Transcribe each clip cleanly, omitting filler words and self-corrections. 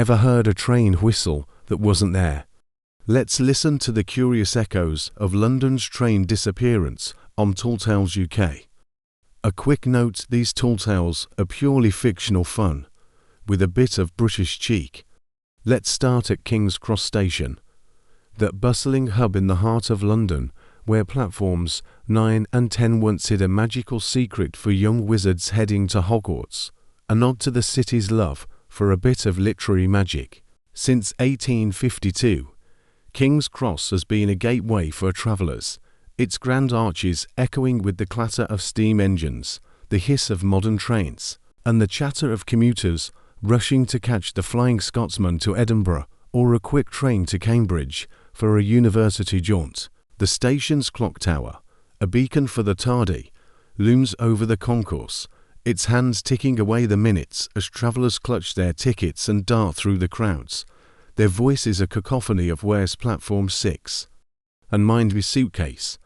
ever heard a train whistle that wasn't there? Let's listen to the curious echoes of London's train disappearance on Tall Tales UK. A quick note, these tall tales are purely fictional fun, with a bit of British cheek. Let's start at King's Cross Station, that bustling hub in the heart of London, where platforms 9 and 10 once hid a magical secret for young wizards heading to Hogwarts, a nod to the city's love for a bit of literary magic. Since 1852, King's Cross has been a gateway for travellers, its grand arches echoing with the clatter of steam engines, the hiss of modern trains, and the chatter of commuters rushing to catch the Flying Scotsman to Edinburgh or a quick train to Cambridge for a university jaunt. The station's clock tower, a beacon for the tardy, looms over the concourse, its hands ticking away the minutes as travellers clutch their tickets and dart through the crowds. Their voices a cacophony of "Where's platform 6?" and "Mind me suitcase."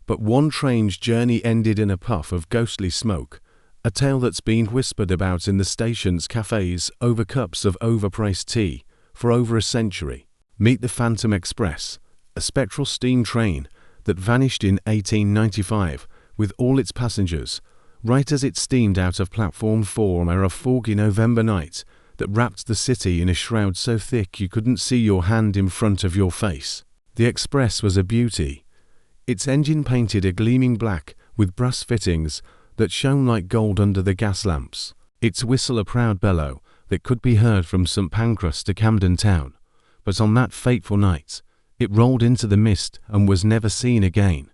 But one train's journey ended in a puff of ghostly smoke, a tale that's been whispered about in the station's cafes over cups of overpriced tea for over a century. Meet the Phantom Express, a spectral steam train that vanished in 1895 with all its passengers, right as it steamed out of Platform 4 on a foggy November night that wrapped the city in a shroud so thick you couldn't see your hand in front of your face. The Express was a beauty, its engine painted a gleaming black with brass fittings that shone like gold under the gas lamps, its whistle a proud bellow that could be heard from St Pancras to Camden Town. But on that fateful night, it rolled into the mist and was never seen again,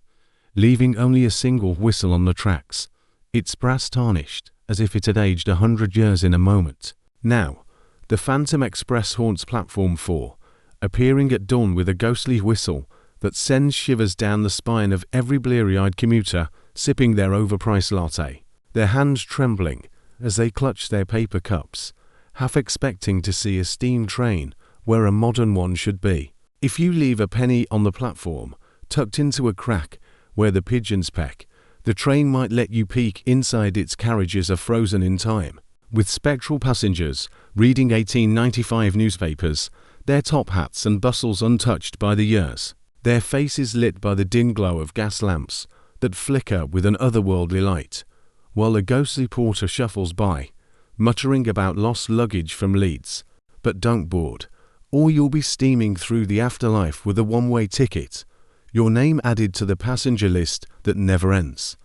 leaving only a single whistle on the tracks, its brass tarnished as if it had aged 100 years in a moment. Now, the Phantom Express haunts Platform 4, appearing at dawn with a ghostly whistle that sends shivers down the spine of every bleary-eyed commuter sipping their overpriced latte, their hands trembling as they clutch their paper cups, half expecting to see a steam train where a modern one should be. If you leave a penny on the platform, tucked into a crack where the pigeons peck, the train might let you peek inside its carriages are frozen in time, with spectral passengers reading 1895 newspapers, their top hats and bustles untouched by the years, their faces lit by the dim glow of gas lamps that flicker with an otherworldly light, while a ghostly porter shuffles by, muttering about lost luggage from Leeds. But don't board, or you'll be steaming through the afterlife with a one-way ticket, your name added to the passenger list that never ends.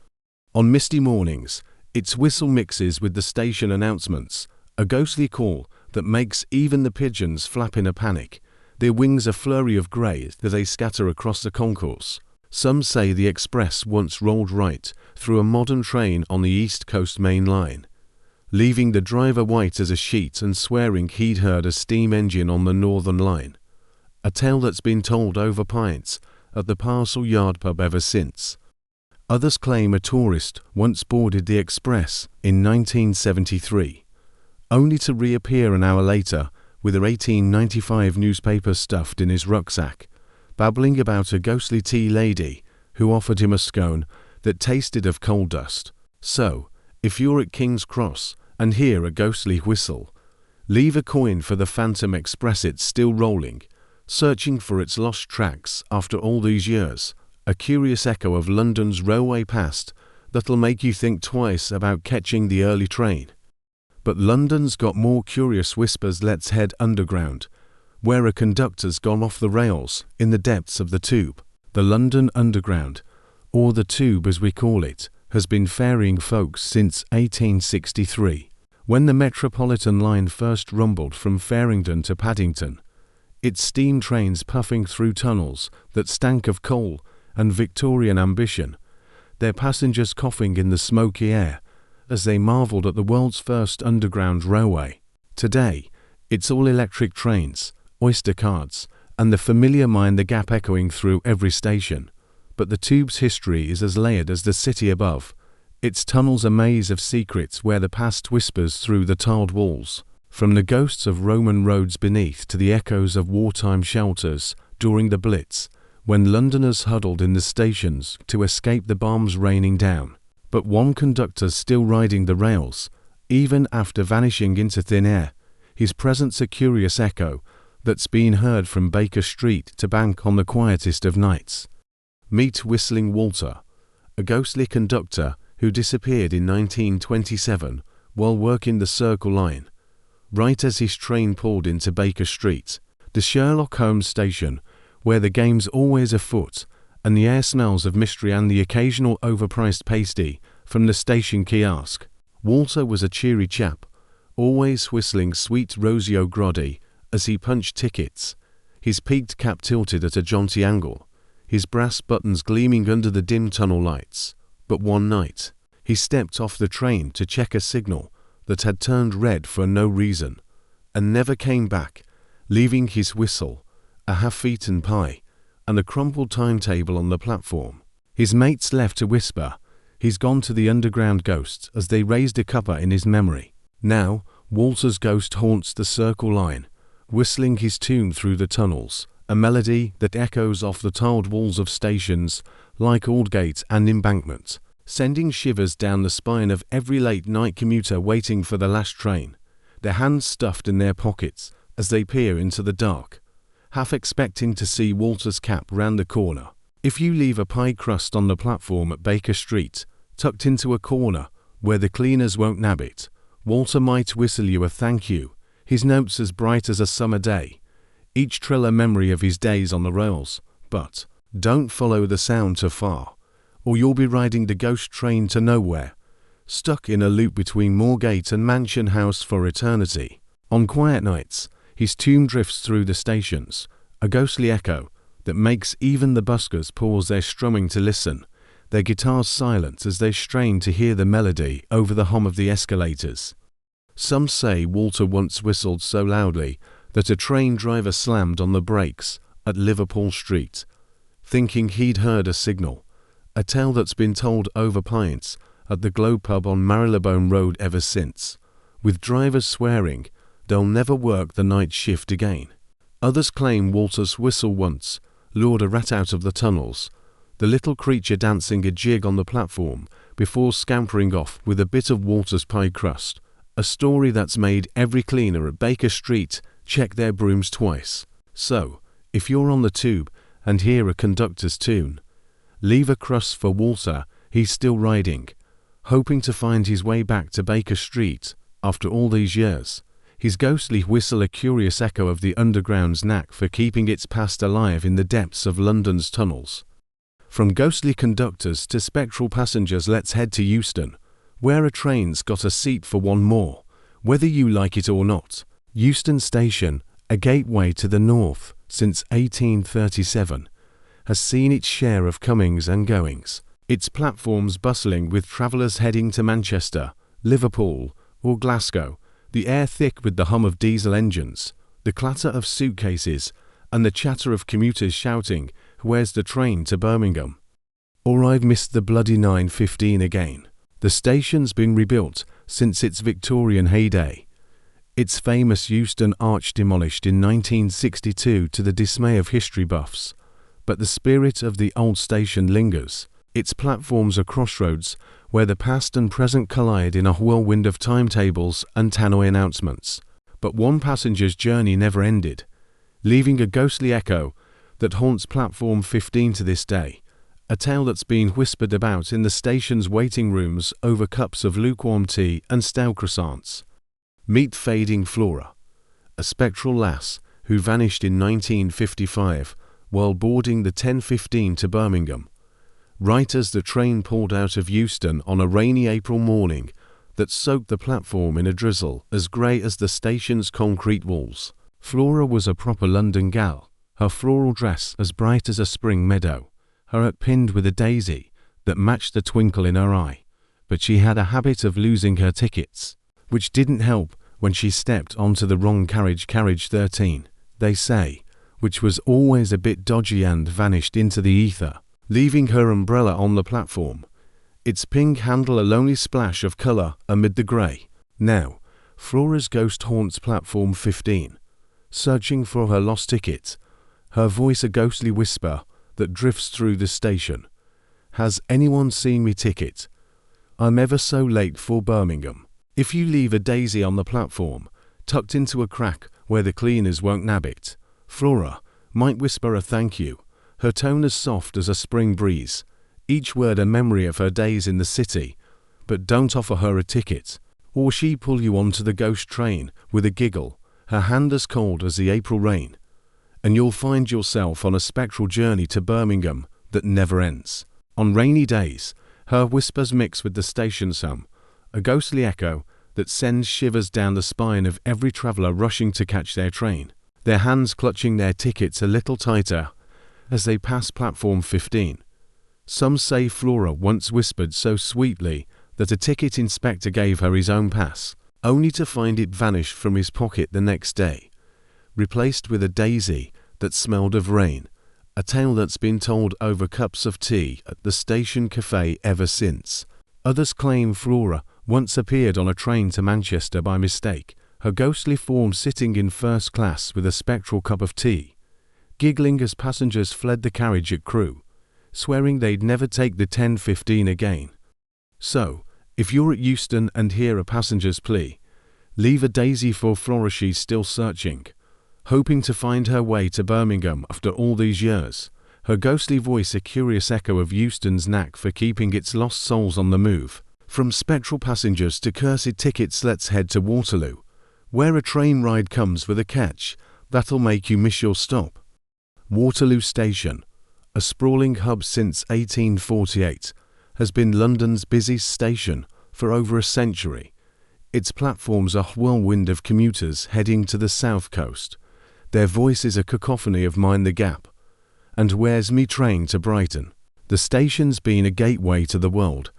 On misty mornings, its whistle mixes with the station announcements, a ghostly call that makes even the pigeons flap in a panic, their wings a flurry of grey as they scatter across the concourse. Some say the express once rolled right through a modern train on the East Coast Main Line, leaving the driver white as a sheet and swearing he'd heard a steam engine on the Northern Line, a tale that's been told over pints at the Parcel Yard pub ever since. Others claim a tourist once boarded the express in 1973, only to reappear an hour later with a 1895 newspaper stuffed in his rucksack, babbling about a ghostly tea lady who offered him a scone that tasted of coal dust. So, if you're at King's Cross and hear a ghostly whistle, leave a coin for the Phantom Express. It's still rolling, searching for its lost tracks after all these years, a curious echo of London's railway past that'll make you think twice about catching the early train. But London's got more curious whispers. Let's head underground, where a conductor's gone off the rails in the depths of the Tube. The London Underground, or the Tube as we call it, has been ferrying folks since 1863, when the Metropolitan line first rumbled from Farringdon to Paddington, its steam trains puffing through tunnels that stank of coal and Victorian ambition, their passengers coughing in the smoky air as they marvelled at the world's first underground railway. Today, it's all electric trains, Oyster cards, and the familiar Mind the Gap echoing through every station. But the Tube's history is as layered as the city above, its tunnels a maze of secrets where the past whispers through the tiled walls, from the ghosts of Roman roads beneath to the echoes of wartime shelters during the Blitz, when Londoners huddled in the stations to escape the bombs raining down. But one conductor's still riding the rails, even after vanishing into thin air, His presence a curious echo that's been heard from Baker Street to Bank on the quietest of nights. Meet Whistling Walter, a ghostly conductor who disappeared in 1927 while working the Circle Line, right as his train pulled into Baker Street, the Sherlock Holmes station, where the game's always afoot and the air smells of mystery and the occasional overpriced pasty from the station kiosk. Walter was a cheery chap, always whistling Sweet Rosie O'Grady as he punched tickets, his peaked cap tilted at a jaunty angle, his brass buttons gleaming under the dim tunnel lights. But one night, he stepped off the train to check a signal that had turned red for no reason, and never came back, leaving his whistle, a half-eaten pie, and a crumpled timetable on the platform. His mates left to whisper, "He's gone to the underground ghosts," as they raised a cuppa in his memory. Now, Walter's ghost haunts the Circle Line, whistling his tune through the tunnels, a melody that echoes off the tiled walls of stations like Aldgate and Embankment, sending shivers down the spine of every late-night commuter waiting for the last train, their hands stuffed in their pockets as they peer into the dark, half expecting to see Walter's cap round the corner. If you leave a pie crust on the platform at Baker Street, tucked into a corner where the cleaners won't nab it, Walter might whistle you a thank you, his notes as bright as a summer day, each trill a memory of his days on the rails. But don't follow the sound too far, or you'll be riding the ghost train to nowhere, stuck in a loop between Moorgate and Mansion House for eternity. On quiet nights, his tune drifts through the stations, a ghostly echo that makes even the buskers pause their strumming to listen, their guitars silent as they strain to hear the melody over the hum of the escalators. Some say Walter once whistled so loudly that a train driver slammed on the brakes at Liverpool Street, thinking he'd heard a signal, a tale that's been told over pints at the Globe pub on Marylebone Road ever since, with drivers swearing they'll never work the night shift again. Others claim Walter's whistle once lured a rat out of the tunnels, the little creature dancing a jig on the platform before scampering off with a bit of Walter's pie crust, a story that's made every cleaner at Baker Street check their brooms twice. So, if you're on the tube and hear a conductor's tune, leave a crust for Walter. He's still riding, hoping to find his way back to Baker Street after all these years. His ghostly whistle a curious echo of the underground's knack for keeping its past alive in the depths of London's tunnels. From ghostly conductors to spectral passengers, let's head to Euston, where a train's got a seat for one more, whether you like it or not. Euston Station, a gateway to the north since 1837, has seen its share of comings and goings, its platforms bustling with travellers heading to Manchester, Liverpool, or Glasgow, the air thick with the hum of diesel engines, the clatter of suitcases, and the chatter of commuters shouting, "Where's the train to Birmingham?" Or "I've missed the bloody 9:15 again." The station's been rebuilt since its Victorian heyday, its famous Euston Arch demolished in 1962 to the dismay of history buffs, but the spirit of the old station lingers. Its platforms are crossroads where the past and present collide in a whirlwind of timetables and tannoy announcements. But one passenger's journey never ended, leaving a ghostly echo that haunts platform 15 to this day, a tale that's been whispered about in the station's waiting rooms over cups of lukewarm tea and stale croissants. Meet Fading Flora, a spectral lass who vanished in 1955 while boarding the 10:15 to Birmingham, right as the train pulled out of Euston on a rainy April morning that soaked the platform in a drizzle as grey as the station's concrete walls. Flora was a proper London gal, her floral dress as bright as a spring meadow, her hat pinned with a daisy that matched the twinkle in her eye. But she had a habit of losing her tickets, which didn't help when she stepped onto the wrong carriage 13, they say, which was always a bit dodgy, and vanished into the ether, leaving her umbrella on the platform, its pink handle a lonely splash of colour amid the grey. Now, Flora's ghost haunts platform 15, searching for her lost ticket, her voice a ghostly whisper that drifts through the station. "Has anyone seen me ticket? I'm ever so late for Birmingham." If you leave a daisy on the platform, tucked into a crack where the cleaners won't nab it. Flora might whisper a thank you, her tone as soft as a spring breeze, each word a memory of her days in the city, but don't offer her a ticket. Or she pull you onto the ghost train with a giggle, her hand as cold as the April rain, and you'll find yourself on a spectral journey to Birmingham that never ends. On rainy days, her whispers mix with the station's hum, a ghostly echo that sends shivers down the spine of every traveller rushing to catch their train, their hands clutching their tickets a little tighter as they pass platform 15. Some say Flora once whispered so sweetly that a ticket inspector gave her his own pass, only to find it vanish from his pocket the next day, replaced with a daisy that smelled of rain, a tale that's been told over cups of tea at the station cafe ever since. Others claim Flora once appeared on a train to Manchester by mistake, her ghostly form sitting in first class with a spectral cup of tea, giggling as passengers fled the carriage at Crewe, swearing they'd never take the 10:15 again. So, if you're at Euston and hear a passenger's plea, leave a daisy for Flora. She's still searching, hoping to find her way to Birmingham after all these years, her ghostly voice a curious echo of Euston's knack for keeping its lost souls on the move. From spectral passengers to cursed tickets, let's head to Waterloo, where a train ride comes with a catch that'll make you miss your stop. Waterloo Station, a sprawling hub since 1848, has been London's busiest station for over a century. Its platforms are a whirlwind of commuters heading to the south coast, their voices a cacophony of Mind the Gap and Where's Me Train to Brighton. The station's been a gateway to the world,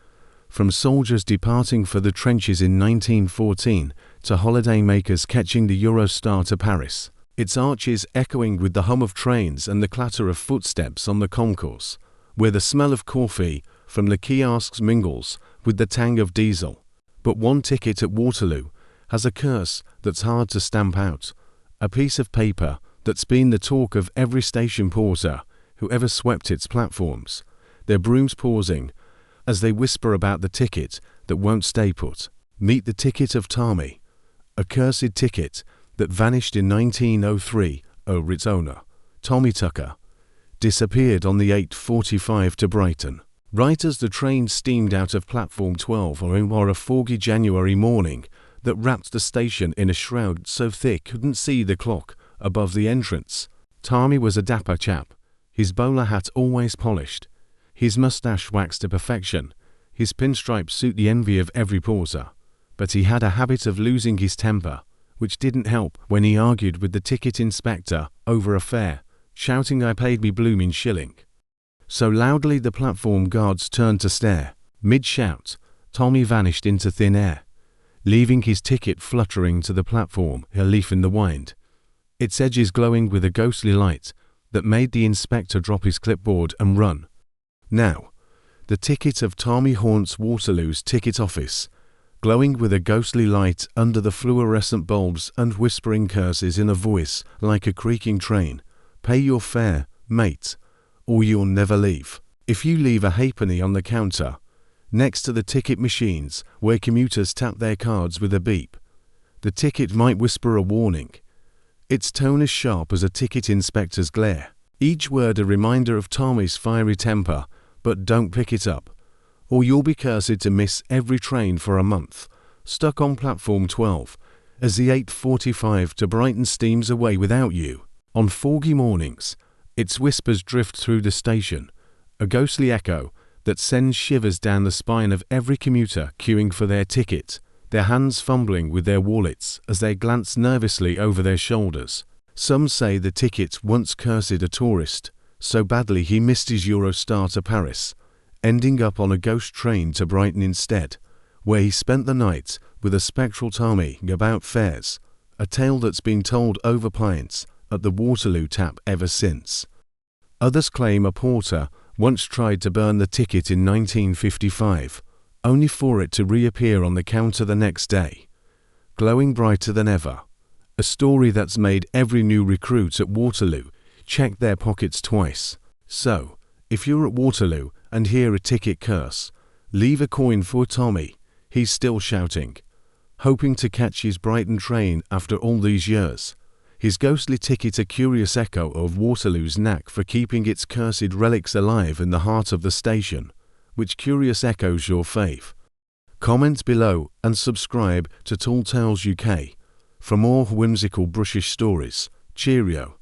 from soldiers departing for the trenches in 1914 to holidaymakers catching the Eurostar to Paris, its arches echoing with the hum of trains and the clatter of footsteps on the concourse, where the smell of coffee from the kiosks mingles with the tang of diesel. But one ticket at Waterloo has a curse that's hard to stamp out, a piece of paper that's been the talk of every station porter who ever swept its platforms, their brooms pausing as they whisper about the ticket that won't stay put. Meet the ticket of Tommy, a cursed ticket that vanished in 1903 over its owner, Tommy Tucker, disappeared on the 8:45 to Brighton. Right as the train steamed out of platform 12 or a foggy January morning that wrapped the station in a shroud so thick couldn't see the clock above the entrance. Tommy was a dapper chap, his bowler hat always polished, his moustache waxed to perfection, his pinstripe suit the envy of every porter. But he had a habit of losing his temper, which didn't help when he argued with the ticket inspector over a fare, shouting I paid me blooming shilling so loudly the platform guards turned to stare. Mid-shout, Tommy vanished into thin air, leaving his ticket fluttering to the platform, a leaf in the wind, its edges glowing with a ghostly light that made the inspector drop his clipboard and run. Now, the ticket of Tommy haunts Waterloo's ticket office, glowing with a ghostly light under the fluorescent bulbs and whispering curses in a voice like a creaking train. Pay your fare, mate, or you'll never leave. If you leave a halfpenny on the counter, next to the ticket machines where commuters tap their cards with a beep, the ticket might whisper a warning, its tone as sharp as a ticket inspector's glare, each word a reminder of Tommy's fiery temper. But don't pick it up, or you'll be cursed to miss every train for a month, stuck on platform 12, as the 8:45 to Brighton steams away without you. On foggy mornings, its whispers drift through the station, a ghostly echo that sends shivers down the spine of every commuter queuing for their ticket, their hands fumbling with their wallets as they glance nervously over their shoulders. Some say the ticket once cursed a tourist so badly he missed his Eurostar to Paris, ending up on a ghost train to Brighton instead, where he spent the night with a spectral Tommy about fares, a tale that's been told over pints at the Waterloo tap ever since. Others claim a porter once tried to burn the ticket in 1955, only for it to reappear on the counter the next day, glowing brighter than ever. A story that's made every new recruit at Waterloo check their pockets twice. So, if you're at Waterloo and hear a ticket curse, leave a coin for Tommy, he's still shouting. hoping to catch his Brighton train after all these years. His ghostly ticket a curious echo of Waterloo's knack for keeping its cursed relics alive in the heart of the station. Which curious echoes your fave? Comment below and subscribe to Tall Tales UK for more whimsical brushish stories. Cheerio.